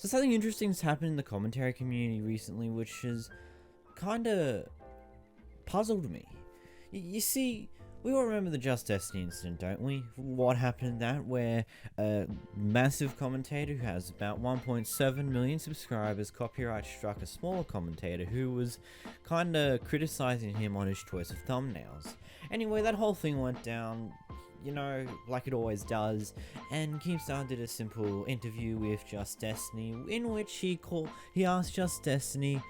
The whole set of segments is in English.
So something interesting has happened in the commentary community recently, which has kind of puzzled me. You see, we all remember the JustDestiny incident, don't we? What happened in that, where a massive commentator who has about 1.7 million subscribers copyright struck a smaller commentator who was kind of criticizing him on his choice of thumbnails. Anyway, that whole thing went down, you know, like it always does, and Keemstar did a simple interview with JustDestiny in which he asked JustDestiny,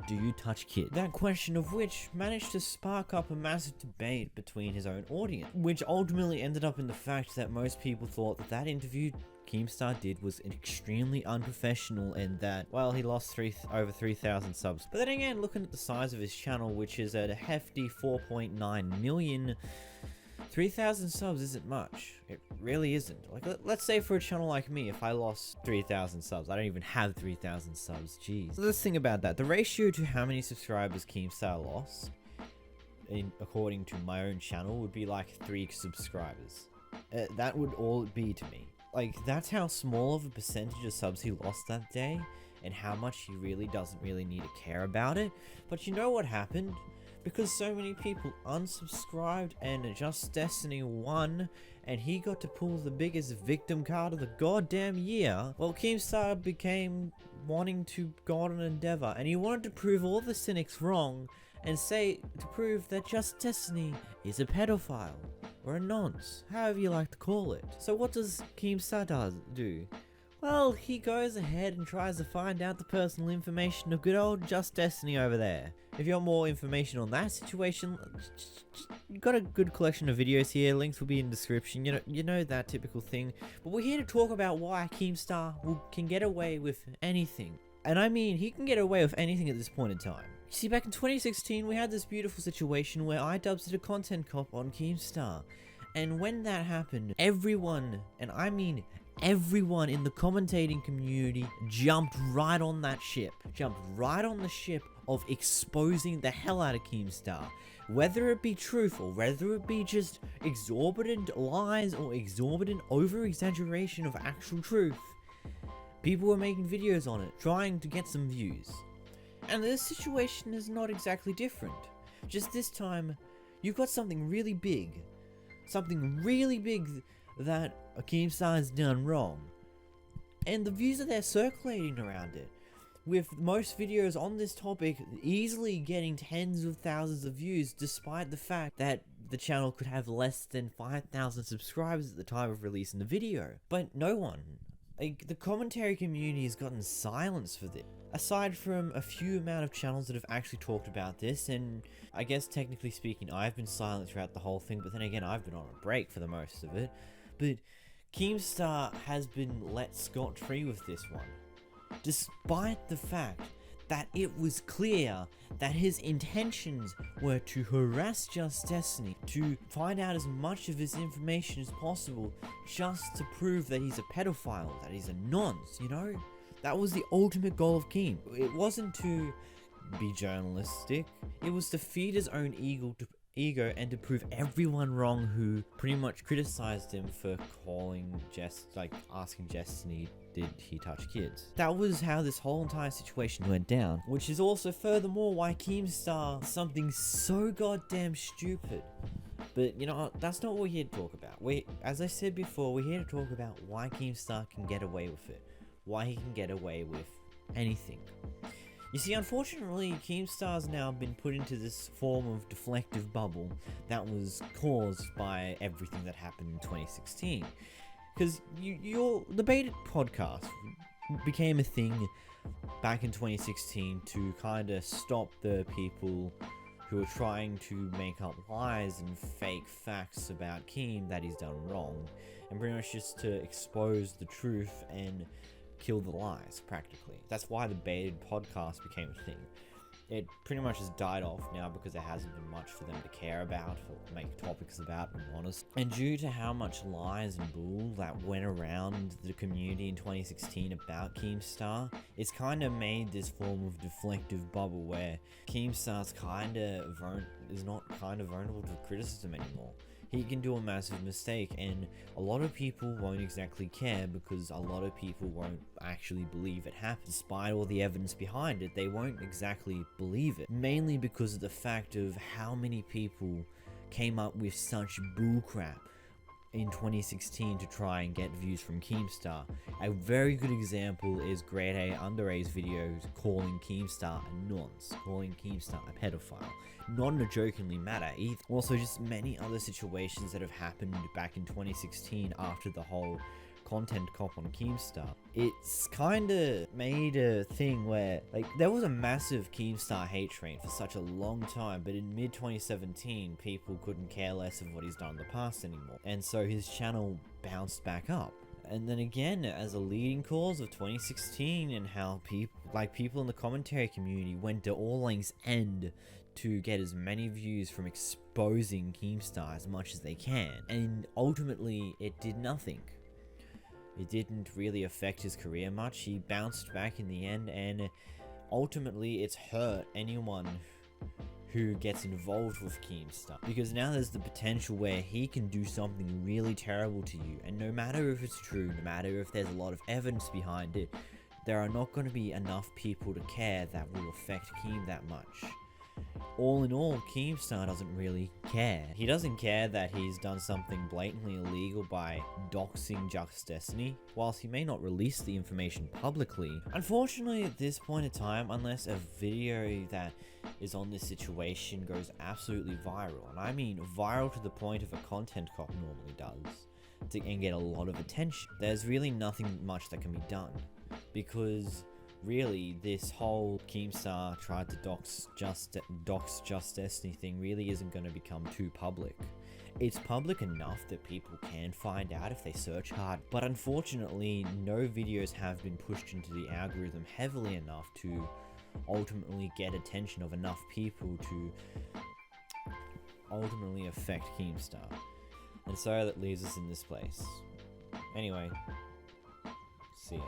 "Do you touch kids?" That question of which managed to spark up a massive debate between his own audience, which ultimately ended up in the fact that most people thought that that interview Keemstar did was extremely unprofessional and that, well, he lost over 3,000 subs. But then again, looking at the size of his channel, which is at a hefty 4.9 million, 3,000 subs isn't much. It really isn't. Like, let's say for a channel like me, if I lost 3,000 subs, I don't even have 3,000 subs, jeez. So let's think about that. The ratio to how many subscribers Keemstar lost, according to my own channel, would be like 3 subscribers. That would all it be to me. Like, that's how small of a percentage of subs he lost that day, and how much he really doesn't need to care about it. But you know what happened? Because so many people unsubscribed and JustDestiny won, and he got to pull the biggest victim card of the goddamn year, well, Keemstar became wanting to go on an endeavor, and he wanted to prove all the cynics wrong, and to prove that JustDestiny is a pedophile, or a nonce, however you like to call it. So what does Keemstar do? Well, he goes ahead and tries to find out the personal information of good old JustDestiny over there. If you want more information on that situation, you've got a good collection of videos here, links will be in the description, you know that typical thing. But we're here to talk about why Keemstar can get away with anything. And I mean, he can get away with anything at this point in time. You see, back in 2016, we had this beautiful situation where iDubbbz did a content cop on Keemstar. And when that happened, everyone, and I mean everyone in the commentating community, jumped right on that ship. Jumped right on the ship of exposing the hell out of Keemstar. Whether it be truth or whether it be just exorbitant lies or exorbitant over-exaggeration of actual truth, people were making videos on it, trying to get some views. And this situation is not exactly different. Just this time, you've got something really big. Something really big that Keemstar has done wrong. And the views are there circulating around it, with most videos on this topic easily getting tens of thousands of views, despite the fact that the channel could have less than 5,000 subscribers at the time of releasing the video. But no one, like, the commentary community has gotten silence for this. Aside from a few amount of channels that have actually talked about this, and I guess technically speaking I've been silent throughout the whole thing, but then again I've been on a break for the most of it. But Keemstar has been let scot-free with this one, despite the fact that it was clear that his intentions were to harass JustDestiny, to find out as much of his information as possible, just to prove that he's a pedophile, that he's a nonce, you know? That was the ultimate goal of Keem. It wasn't to be journalistic, it was to feed his own ego and to prove everyone wrong who pretty much criticized him for asking Destiny, did he touch kids? That was how this whole entire situation went down, which is also furthermore why Keemstar something so goddamn stupid. But you know, that's not what we're here to talk about. As I said before, we're here to talk about why Keemstar can get away with it. Why he can get away with anything. You see, unfortunately, Keemstar's now been put into this form of deflective bubble that was caused by everything that happened in 2016. Because the Baited podcast became a thing back in 2016 to kind of stop the people who are trying to make up lies and fake facts about Keem that he's done wrong, and pretty much just to expose the truth and kill the lies, practically. That's why the Baited podcast became a thing. It pretty much has died off now because there hasn't been much for them to care about, or make topics about, and honest. And due to how much lies and bull that went around the community in 2016 about Keemstar, it's kind of made this form of deflective bubble where Keemstar's is not kind of vulnerable to criticism anymore. he can do a massive mistake, and a lot of people won't exactly care because a lot of people won't actually believe it happened. Despite all the evidence behind it, they won't exactly believe it, mainly because of the fact of how many people came up with such bullcrap in 2016 to try and get views from Keemstar. A very good example is Grade A Under A's videos calling Keemstar a nonce, calling Keemstar a pedophile. Not in a jokingly matter either. Also, just many other situations that have happened back in 2016 after the whole content cop on Keemstar. It's kinda made a thing where, like, there was a massive Keemstar hate train for such a long time, but in mid-2017, people couldn't care less of what he's done in the past anymore. And so his channel bounced back up. And then again, as a leading cause of 2016, and how people in the commentary community went to all lengths end to get as many views from exposing Keemstar as much as they can. And ultimately, it did nothing. It didn't really affect his career much. He bounced back in the end, and ultimately it's hurt anyone who gets involved with Keemstar, because now there's the potential where he can do something really terrible to you, and no matter if it's true, no matter if there's a lot of evidence behind it, there are not going to be enough people to care that will affect Keem that much. All in all, Keemstar doesn't really care. He doesn't care that he's done something blatantly illegal by doxing JustDestiny, whilst he may not release the information publicly. Unfortunately, at this point in time, unless a video that is on this situation goes absolutely viral, and I mean viral to the point of a content cop normally does, and get a lot of attention, there's really nothing much that can be done, because really, this whole Keemstar tried to dox JustDestiny thing really isn't going to become too public. It's public enough that people can find out if they search hard, but unfortunately, no videos have been pushed into the algorithm heavily enough to ultimately get attention of enough people to ultimately affect Keemstar. And so that leaves us in this place. Anyway, see ya.